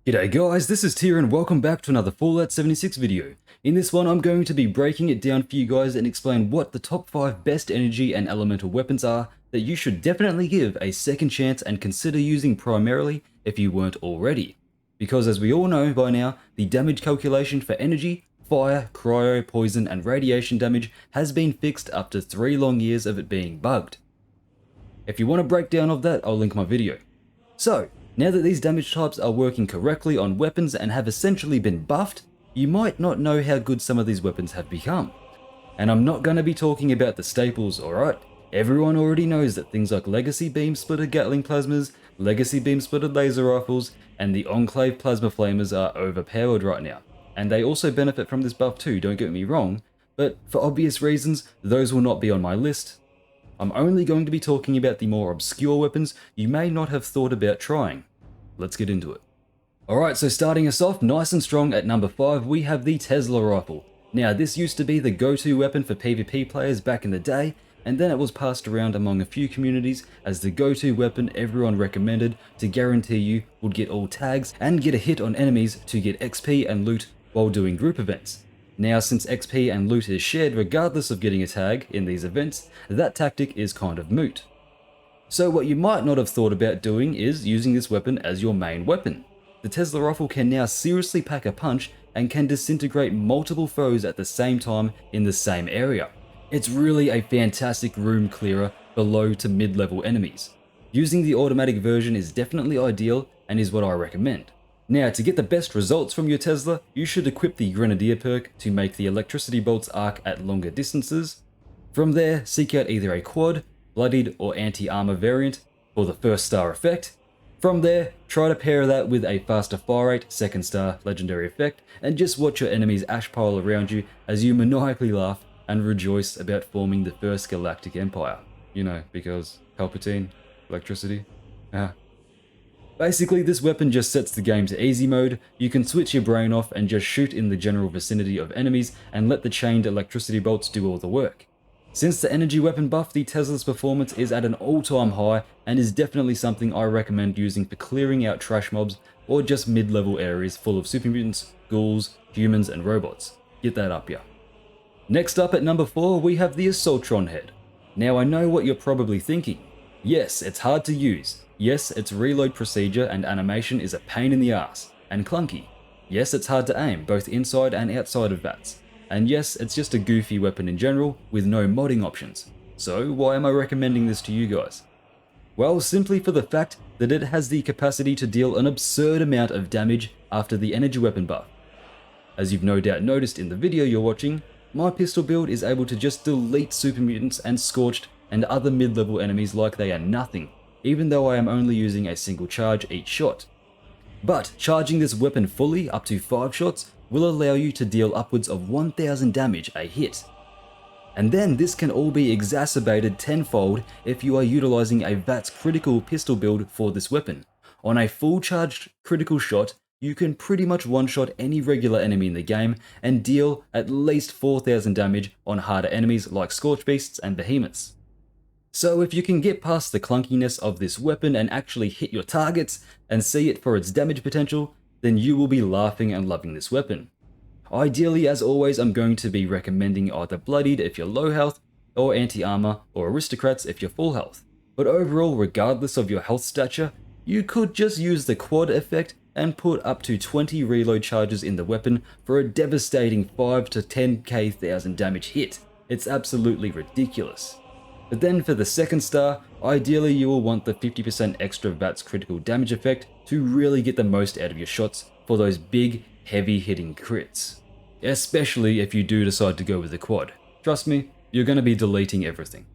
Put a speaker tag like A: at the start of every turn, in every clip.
A: G'day guys, this is Tier and welcome back to another Fallout 76 video. In this one I'm going to be breaking it down for you guys and explain what the top 5 best energy and elemental weapons are that you should definitely give a second chance and consider using primarily if you weren't already. Because as we all know by now, the damage calculation for energy, fire, cryo, poison and radiation damage has been fixed after 3 long years of it being bugged. If you want a breakdown of that, I'll link my video. So, now that these damage types are working correctly on weapons and have essentially been buffed, you might not know how good some of these weapons have become. And I'm not going to be talking about the staples, alright? Everyone already knows that things like Legacy Beam Splitter Gatling Plasmas, Legacy Beam Splitter Laser Rifles, and the Enclave Plasma Flamers are overpowered right now. And they also benefit from this buff too, don't get me wrong, but for obvious reasons, those will not be on my list. I'm only going to be talking about the more obscure weapons you may not have thought about trying. Let's get into it. Alright, so starting us off nice and strong at number 5, we have the Tesla Rifle. Now this used to be the go-to weapon for PvP players back in the day, and then it was passed around among a few communities as the go-to weapon everyone recommended to guarantee you would get all tags and get a hit on enemies to get XP and loot while doing group events. Now, since XP and loot is shared regardless of getting a tag in these events, that tactic is kind of moot. So what you might not have thought about doing is using this weapon as your main weapon. The Tesla Rifle can now seriously pack a punch and can disintegrate multiple foes at the same time in the same area. It's really a fantastic room clearer for low to mid-level enemies. Using the automatic version is definitely ideal and is what I recommend. Now, to get the best results from your Tesla, you should equip the Grenadier perk to make the electricity bolts arc at longer distances. From there, seek out either a quad, bloodied or anti-armor variant for the first star effect. From there, try to pair that with a faster fire rate, second star legendary effect, and just watch your enemies ash pile around you as you maniacally laugh and rejoice about forming the first galactic empire. You know, because Palpatine, electricity, Basically, this weapon just sets the game to easy mode. You can switch your brain off and just shoot in the general vicinity of enemies and let the chained electricity bolts do all the work. Since the energy weapon buff, the Tesla's performance is at an all-time high and is definitely something I recommend using for clearing out trash mobs or just mid-level areas full of super mutants, ghouls, humans and robots. Get that up ya. Next up at number 4, we have the Assaultron Head. Now I know what you're probably thinking. Yes, it's hard to use. Yes, its reload procedure and animation is a pain in the ass, and clunky. Yes, it's hard to aim, both inside and outside of VATS. And yes, it's just a goofy weapon in general, with no modding options. So why am I recommending this to you guys? Well, simply for the fact that it has the capacity to deal an absurd amount of damage after the energy weapon buff. As you've no doubt noticed in the video you're watching, my pistol build is able to just delete super mutants and scorched and other mid-level enemies like they are nothing, even though I am only using a single charge each shot. But charging this weapon fully up to 5 shots will allow you to deal upwards of 1000 damage a hit. And then this can all be exacerbated tenfold if you are utilizing a VATS critical pistol build for this weapon. On a full charged critical shot, you can pretty much one-shot any regular enemy in the game and deal at least 4000 damage on harder enemies like Scorch Beasts and Behemoths. So if you can get past the clunkiness of this weapon and actually hit your targets and see it for its damage potential, then you will be laughing and loving this weapon. Ideally, as always, I'm going to be recommending either Bloodied if you're low health, or Anti-Armor, or Aristocrats if you're full health. But overall, regardless of your health stature, you could just use the quad effect and put up to 20 reload charges in the weapon for a devastating 5 to 10,000 damage hit. It's absolutely ridiculous. But then for the second star, ideally you will want the 50% extra VATS critical damage effect to really get the most out of your shots for those big, heavy hitting crits. Especially if you do decide to go with the quad. Trust me, you're going to be deleting everything.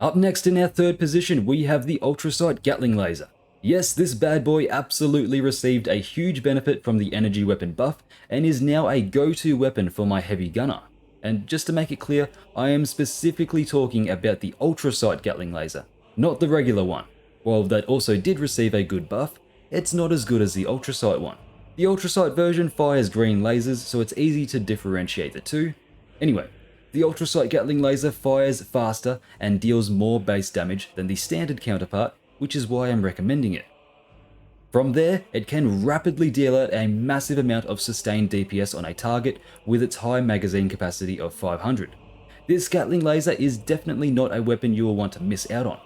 A: Up next in our third position, we have the Ultracite Gatling Laser. Yes, this bad boy absolutely received a huge benefit from the energy weapon buff and is now a go-to weapon for my heavy gunner. And just to make it clear, I am specifically talking about the Ultracite Gatling Laser, not the regular one. While that also did receive a good buff, it's not as good as the Ultracite one. The Ultracite version fires green lasers, so it's easy to differentiate the two. Anyway, the Ultracite Gatling Laser fires faster and deals more base damage than the standard counterpart, which is why I'm recommending it. From there, it can rapidly deal out a massive amount of sustained DPS on a target with its high magazine capacity of 500. This Gatling laser is definitely not a weapon you will want to miss out on.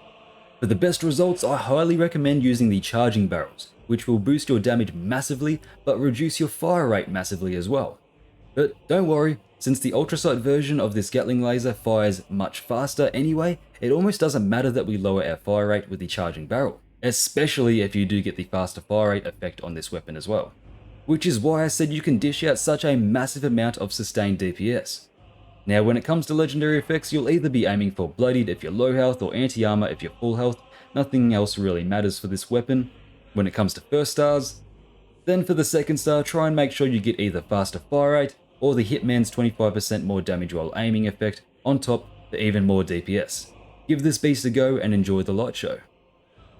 A: For the best results, I highly recommend using the charging barrels, which will boost your damage massively but reduce your fire rate massively as well. But don't worry, since the Ultracite version of this Gatling laser fires much faster anyway, it almost doesn't matter that we lower our fire rate with the charging barrel, especially if you do get the faster fire rate effect on this weapon as well. Which is why I said you can dish out such a massive amount of sustained DPS. Now when it comes to legendary effects, you'll either be aiming for bloodied if you're low health or anti-armor if you're full health. Nothing else really matters for this weapon. When it comes to first stars, then for the second star, try and make sure you get either faster fire rate or the Hitman's 25% more damage while aiming effect on top for even more DPS. Give this beast a go and enjoy the light show.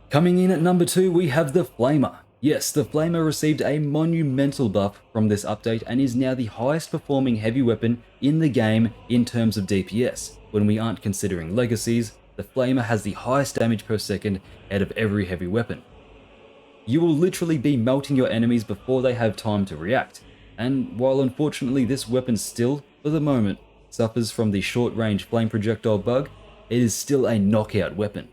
A: Coming in at number 2, we have the Flamer. Yes, the Flamer received a monumental buff from this update and is now the highest performing heavy weapon in the game in terms of DPS. When we aren't considering legacies, the Flamer has the highest damage per second out of every heavy weapon. You will literally be melting your enemies before they have time to react, and while unfortunately this weapon still, for the moment, suffers from the short-range flame projectile bug, it is still a knockout weapon.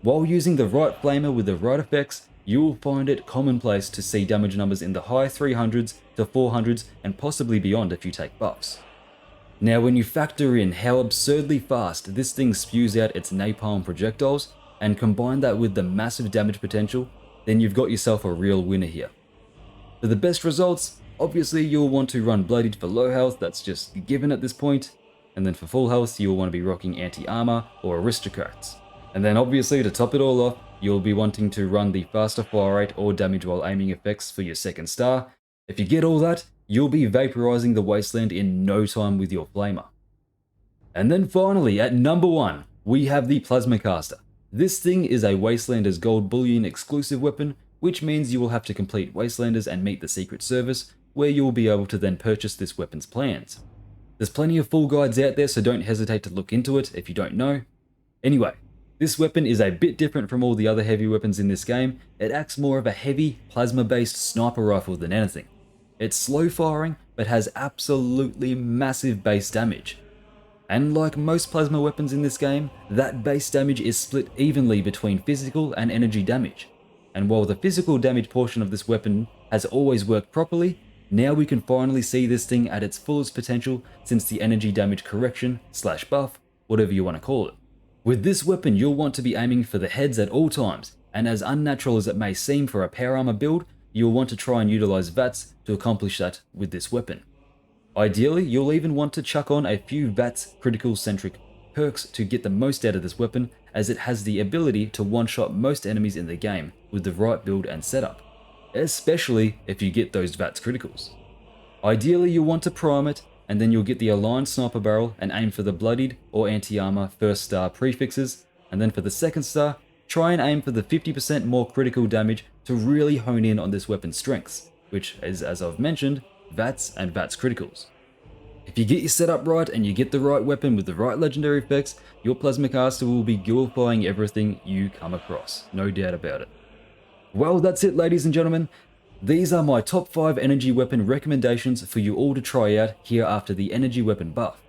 A: While using the right Flamer with the right effects, you will find it commonplace to see damage numbers in the high 300s to 400s and possibly beyond if you take buffs. Now when you factor in how absurdly fast this thing spews out its napalm projectiles, and combine that with the massive damage potential, then you've got yourself a real winner here. For the best results, obviously you'll want to run bloodied for low health, that's just given at this point, and then for full health you'll want to be rocking anti-armor or aristocrats. And then obviously to top it all off, you'll be wanting to run the faster fire rate or damage while aiming effects for your second star. If you get all that, you'll be vaporizing the wasteland in no time with your Flamer. And then finally, at number 1, we have the Plasma Caster. This thing is a Wastelanders Gold Bullion exclusive weapon, which means you will have to complete Wastelanders and meet the Secret Service, where you will be able to then purchase this weapon's plans. There's plenty of full guides out there, so don't hesitate to look into it if you don't know. Anyway, this weapon is a bit different from all the other heavy weapons in this game. It acts more of a heavy, plasma-based sniper rifle than anything. It's slow firing, but has absolutely massive base damage. And like most plasma weapons in this game, that base damage is split evenly between physical and energy damage. And while the physical damage portion of this weapon has always worked properly, now we can finally see this thing at its fullest potential since the energy damage correction / buff, whatever you want to call it. With this weapon, you'll want to be aiming for the heads at all times, and as unnatural as it may seem for a power armor build, you'll want to try and utilize VATS to accomplish that with this weapon. Ideally, you'll even want to chuck on a few VATS critical centric perks to get the most out of this weapon, as it has the ability to one-shot most enemies in the game with the right build and setup, especially if you get those VATS criticals. Ideally, you'll want to prime it, and then you'll get the aligned sniper barrel and aim for the bloodied or anti-armor first star prefixes, and then for the second star, try and aim for the 50% more critical damage to really hone in on this weapon's strengths, which is, as I've mentioned, VATS and VATS criticals. If you get your setup right and you get the right weapon with the right legendary effects, your Plasma Caster will be gulifying everything you come across, no doubt about it. Well, that's it, ladies and gentlemen. These are my top 5 energy weapon recommendations for you all to try out here after the energy weapon buff.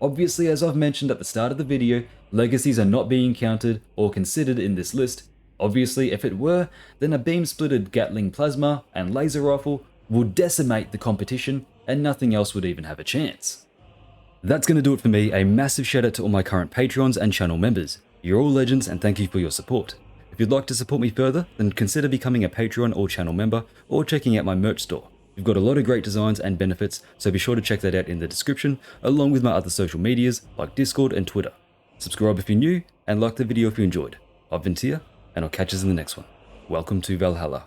A: Obviously, as I've mentioned at the start of the video, legacies are not being counted or considered in this list. Obviously, if it were, then a beam-splitted Gatling plasma and laser rifle would decimate the competition and nothing else would even have a chance. That's going to do it for me. A massive shout out to all my current Patreons and channel members. You're all legends and thank you for your support. If you'd like to support me further, then consider becoming a Patreon or channel member or checking out my merch store. We've got a lot of great designs and benefits, so be sure to check that out in the description, along with my other social medias like Discord and Twitter. Subscribe if you're new, and like the video if you enjoyed. I've been Tia, and I'll catch you in the next one. Welcome to Valhalla.